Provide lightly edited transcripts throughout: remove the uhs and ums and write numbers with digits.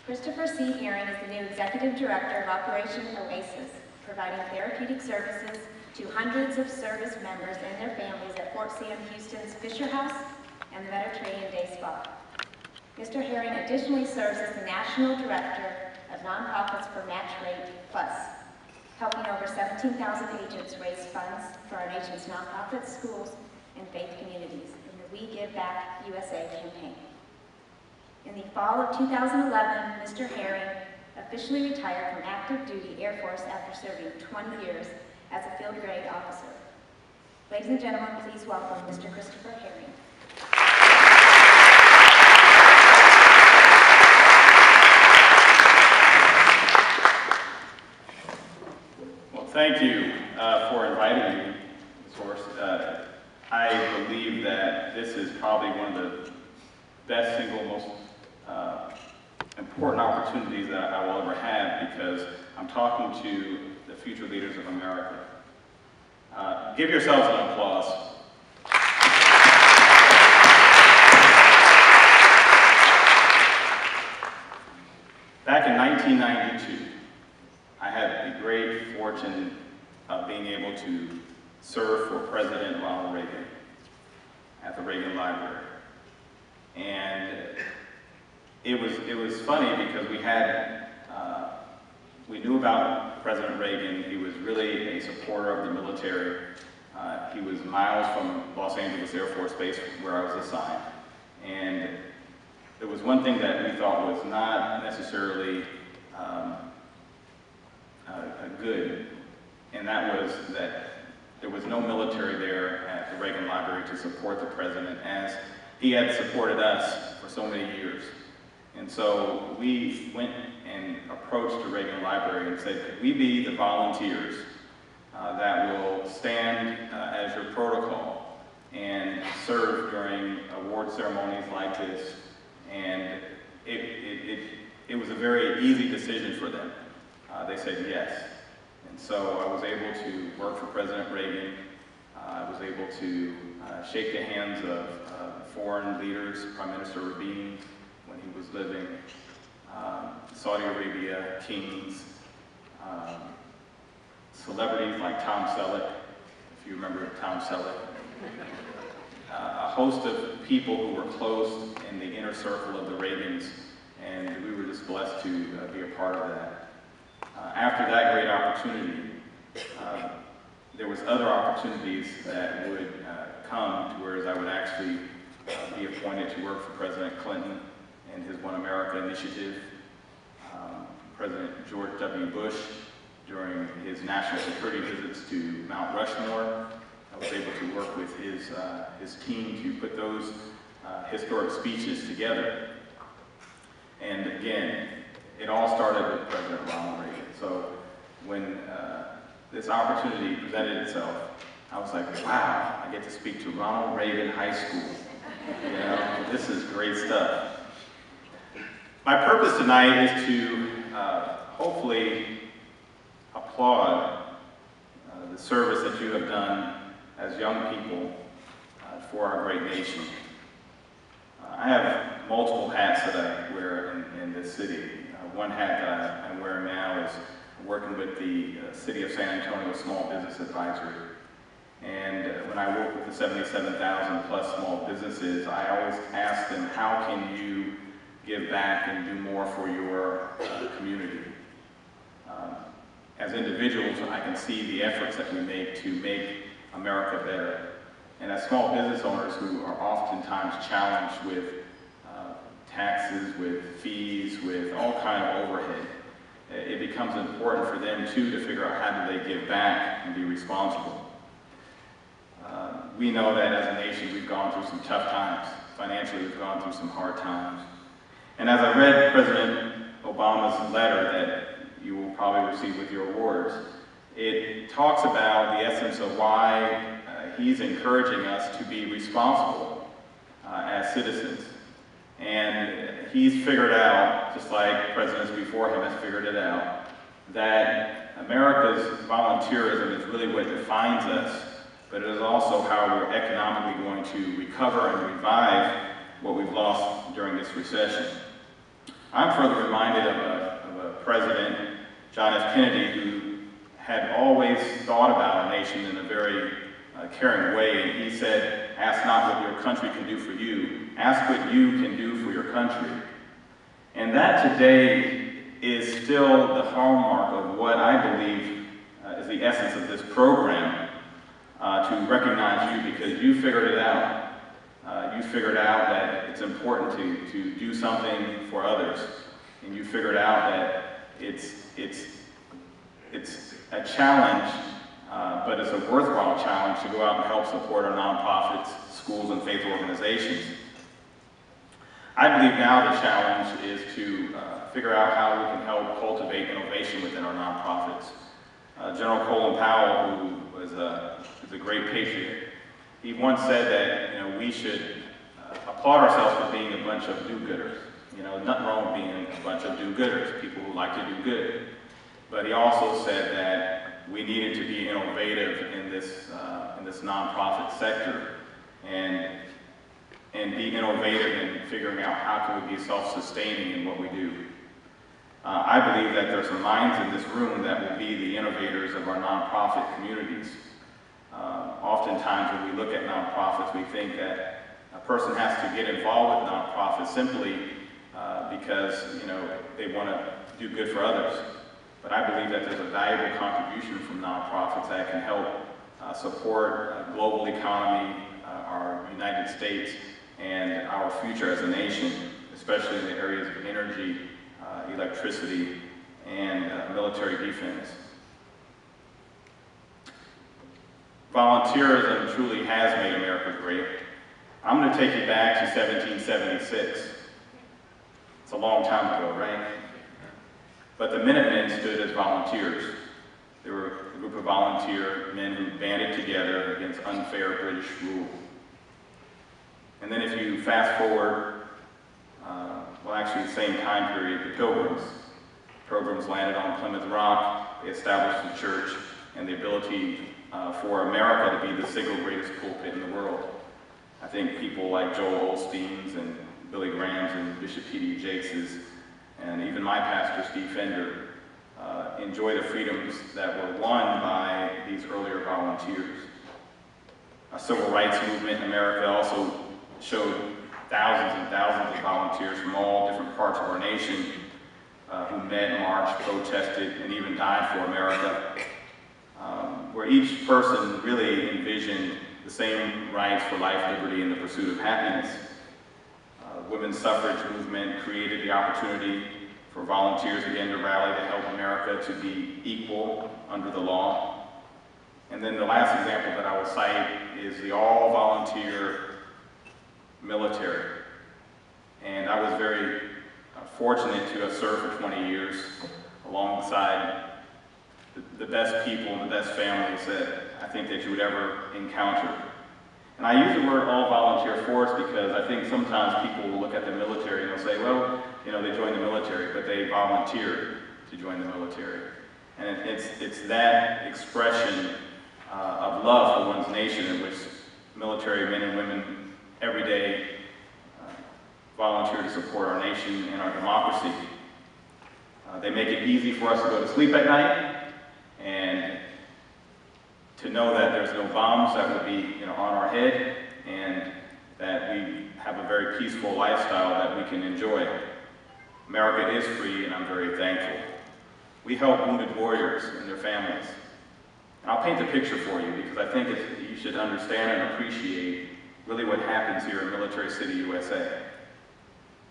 Christopher C. Herring is the new Executive Director of Operation Oasis, providing therapeutic services to hundreds of service members and their families at Fort Sam Houston's Fisher House and the Mediterranean Day Spa. Mr. Herring additionally serves as the National Director of Nonprofits for Match Rate Plus, helping over 17,000 agents raise funds for our nation's nonprofits, schools, and faith communities in the We Give Back USA campaign. In the fall of 2011, Mr. Herring officially retired from active duty Air Force after serving 20 years as a field grade officer. Ladies and gentlemen, please welcome Mr. Christopher Herring. Well, thank you for inviting me, Source. I believe that this is probably one of the best, single, most important opportunities that I will ever have, because I'm talking to the future leaders of America. Give yourselves an applause. Back in 1992, I had the great fortune of being able to serve for President Ronald Reagan at the Reagan Library. And it was funny because we knew about President Reagan. He was really a supporter of the military. He was miles from Los Angeles Air Force Base where I was assigned. And there was one thing that we thought was not necessarily good, and that was that there was no military there at the Reagan Library to support the president, as he had supported us for so many years. And so we went and approached the Reagan Library and said, could we be the volunteers that will stand as your protocol and serve during award ceremonies like this? And it was a very easy decision for them. They said yes. And so I was able to work for President Reagan. I was able to shake the hands of foreign leaders, Prime Minister Reagan when he was living, Saudi Arabia, kings, celebrities like Tom Selleck, if you remember Tom Selleck, a host of people who were close in the inner circle of the Reagans, and we were just blessed to be a part of that. After that great opportunity, there was other opportunities that would come to where I would actually be appointed to work for President Clinton and his One America initiative. President George W. Bush, during his national security visits to Mount Rushmore, I was able to work with his team to put those historic speeches together. And again, it all started with President Ronald Reagan. So when this opportunity presented itself, I was like, wow, I get to speak to Ronald Reagan High School. You know, this is great stuff. My purpose tonight is to hopefully applaud the service that you have done as young people for our great nation. I have multiple hats that I wear in this city. One hat that I'm wearing now is working with the City of San Antonio Small Business Advisory. And when I work with the 77,000 plus small businesses, I always ask them, how can you give back and do more for your community? As individuals, I can see the efforts that we make to make America better. And as small business owners who are oftentimes challenged with taxes, with fees, with all kind of overhead, it becomes important for them too to figure out how do they give back and be responsible. We know that as a nation we've gone through some tough times. Financially, we've gone through some hard times. And as I read President Obama's letter that you will probably receive with your awards, it talks about the essence of why he's encouraging us to be responsible as citizens. And he's figured out, just like presidents before him has figured it out, that America's volunteerism is really what defines us, but it is also how we're economically going to recover and revive what we've lost during this recession. I'm further reminded of a president, John F. Kennedy, who had always thought about our nation in a very caring way, and he said, "Ask not what your country can do for you, ask what you can do for your country." And that today is still the hallmark of what I believe is the essence of this program, to recognize you because you figured it out. You figured out that it's important to do something for others, and you figured out that it's a challenge, but it's a worthwhile challenge to go out and help support our nonprofits, schools, and faith organizations. I believe now the challenge is to figure out how we can help cultivate innovation within our nonprofits. General Colin Powell, who was a great patriot, he once said that we should applaud ourselves for being a bunch of do-gooders. Nothing wrong with being a bunch of do-gooders, people who like to do good. But he also said that we needed to be innovative in this nonprofit sector and be innovative in figuring out how can we be self-sustaining in what we do. I believe that there's some minds in this room that will be the innovators of our nonprofit communities. Oftentimes when we look at nonprofits, we think that a person has to get involved with nonprofits simply because they want to do good for others. But I believe that there's a valuable contribution from nonprofits that can help support a global economy, our United States, and our future as a nation, especially in the areas of energy, electricity, and military defense. Volunteerism truly has made America great. I'm going to take you back to 1776. It's a long time ago, right? But the Minutemen stood as volunteers. They were a group of volunteer men who banded together against unfair British rule. And then if you fast forward, well actually the same time period, the Pilgrims. Pilgrims landed on Plymouth Rock, they established the church, and the ability for America to be the single greatest pulpit in the world. I think people like Joel Osteen's and Billy Graham's and Bishop P.D. Jakes's, and even my pastor, Steve Fender, enjoy the freedoms that were won by these earlier volunteers. A civil rights movement in America also showed thousands and thousands of volunteers from all different parts of our nation who met, marched, protested, and even died for America, where each person really envisioned the same rights for life, liberty, and the pursuit of happiness. Women's suffrage movement created the opportunity for volunteers again to rally to help America to be equal under the law. And then the last example that I will cite is the all-volunteer military. And I was very fortunate to have served for 20 years alongside the best people and the best families that I think that you would ever encounter. And I use the word all-volunteer force because I think sometimes people will look at the military and they'll say, well, they joined the military, but they volunteered to join the military. And it's that expression of love for one's nation in which military men and women every day volunteer to support our nation and our democracy. They make it easy for us to go to sleep at night and to know that there's no bombs that will be on our head, and that we have a very peaceful lifestyle that we can enjoy. America is free, and I'm very thankful. We help wounded warriors and their families. And I'll paint the picture for you because I think you should understand and appreciate really what happens here in Military City, USA.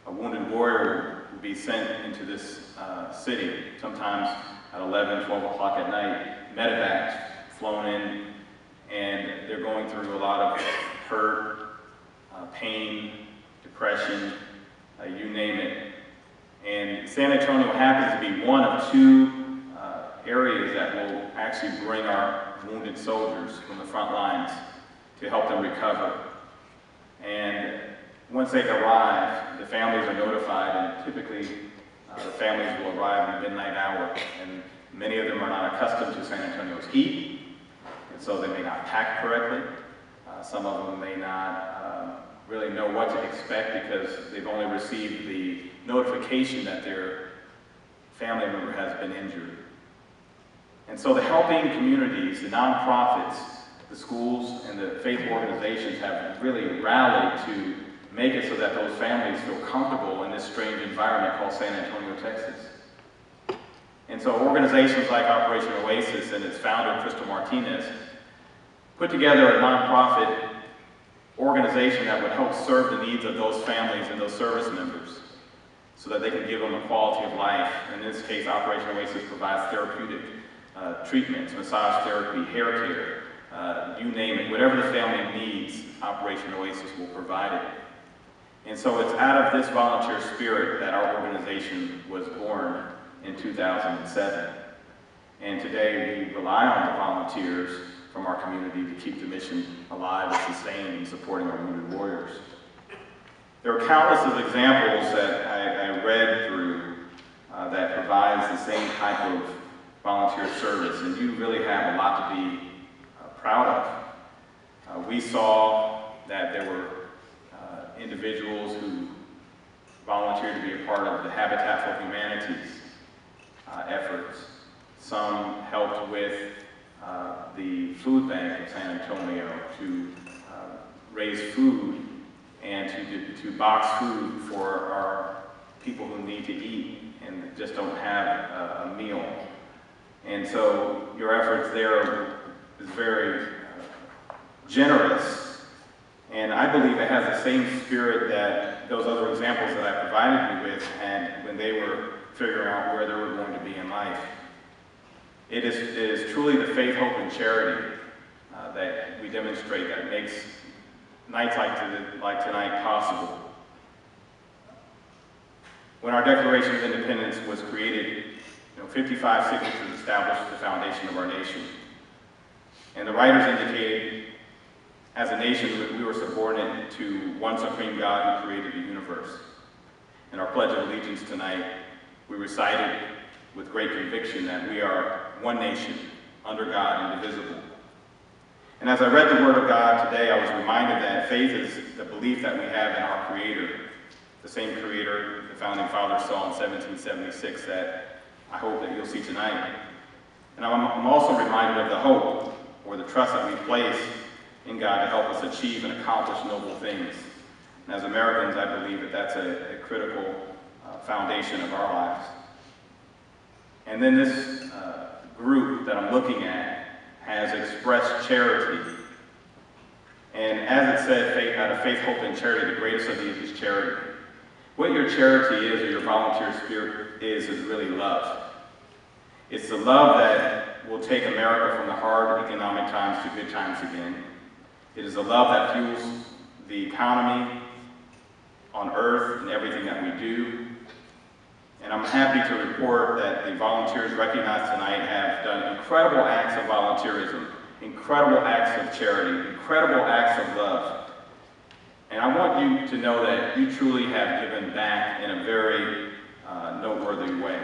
A wounded warrior will be sent into this city, sometimes at 11, 12 o'clock at night, medevacs flown in, and they're going through a lot of hurt, pain, depression, you name it. And San Antonio happens to be one of two areas that will actually bring our wounded soldiers from the front lines to help them recover. And once they arrive, the families are notified, and typically the families will arrive in the midnight hour, and many of them are not accustomed to San Antonio's heat, and so they may not pack correctly. Some of them may not really know what to expect because they've only received the notification that their family member has been injured. And so the helping communities, the nonprofits, the schools, and the faith organizations have really rallied to make it so that those families feel comfortable in this strange environment called San Antonio, Texas. And so organizations like Operation Oasis and its founder, Crystal Martinez, put together a nonprofit organization that would help serve the needs of those families and those service members so that they can give them a quality of life. In this case, Operation Oasis provides therapeutic treatments, massage therapy, hair care, you name it. Whatever the family needs, Operation Oasis will provide it. And so it's out of this volunteer spirit that our organization was born in 2007. And today we rely on the volunteers from our community to keep the mission alive and sustained in supporting our wounded warriors. There are countless of examples that I read through that provides the same type of volunteer service, and you really have a lot to be proud of. We saw that there were individuals who volunteered to be a part of the Habitat for Humanity's efforts. Some helped with the food bank of San Antonio to raise food and to box food for our people who need to eat and just don't have a meal. And so your efforts there is very generous. And I believe it has the same spirit that those other examples that I provided you with had when they were figuring out where they were going to be in life. It is truly the faith, hope, and charity that we demonstrate that makes nights like tonight possible. When our Declaration of Independence was created, 55 signatures established the foundation of our nation. And the writers indicated, as a nation, we were subordinate to one supreme God who created the universe. In our Pledge of Allegiance tonight, we recited with great conviction that we are one nation, under God, indivisible. And as I read the Word of God today, I was reminded that faith is the belief that we have in our Creator, the same Creator the Founding Fathers saw in 1776 that I hope that you'll see tonight. And I'm also reminded of the hope or the trust that we place in God to help us achieve and accomplish noble things. And as Americans, I believe that that's a critical foundation of our lives. And then this group that I'm looking at has expressed charity. And as it said, out of faith, hope, and charity, the greatest of these is charity. What your charity is, or your volunteer spirit is really love. It's the love that will take America from the hard economic times to good times again. It is the love that fuels the economy on earth and everything that we do. And I'm happy to report that the volunteers recognized tonight have done incredible acts of volunteerism, incredible acts of charity, incredible acts of love. And I want you to know that you truly have given back in a very noteworthy way.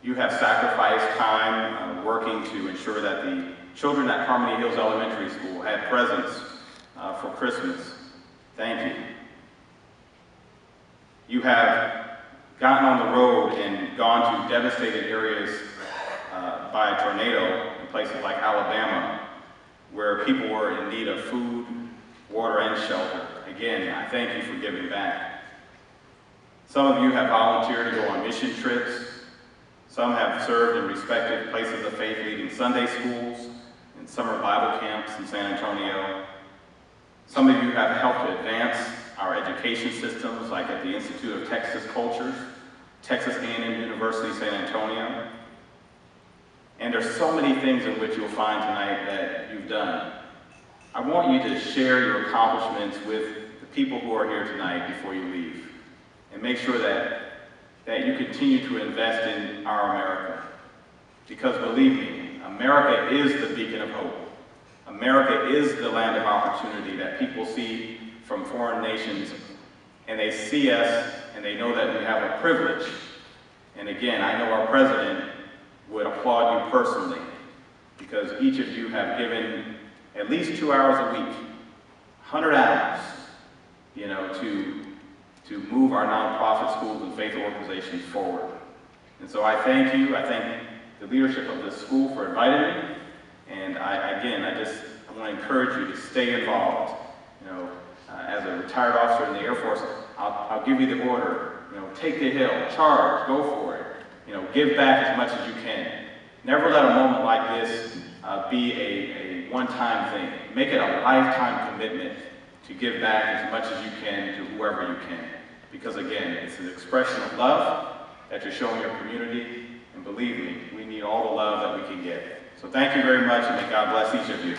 You have sacrificed time working to ensure that the children at Harmony Hills Elementary School had presents for Christmas. Thank you. You have gotten on the road and gone to devastated areas by a tornado in places like Alabama, where people were in need of food, water, and shelter. Again, I thank you for giving back. Some of you have volunteered to go on mission trips. Some have served in respective places of faith, leading Sunday schools and summer Bible camps in San Antonio. Some of you have helped to advance our education systems, like at the Institute of Texas Cultures, Texas A&M University, San Antonio. And there's so many things in which you'll find tonight that you've done. I want you to share your accomplishments with the people who are here tonight before you leave. And make sure that you continue to invest in our America. Because believe me, America is the beacon of hope. America is the land of opportunity that people see from foreign nations, and they see us and they know that we have a privilege. And again, I know our president would applaud you personally, because each of you have given at least 2 hours a week, 100 hours, to to move our nonprofit schools and faith organizations forward. And so I thank you. I thank the leadership of this school for inviting me. And I want to encourage you to stay involved. You know, as a retired officer in the Air Force, I'll give you the order. You know, take the hill, charge, go for it. You know, give back as much as you can. Never let a moment like this be a one-time thing. Make it a lifetime commitment to give back as much as you can to whoever you can. Because again, it's an expression of love that you're showing your community, and believe me, we need all the love that we can get. So thank you very much, and may God bless each of you.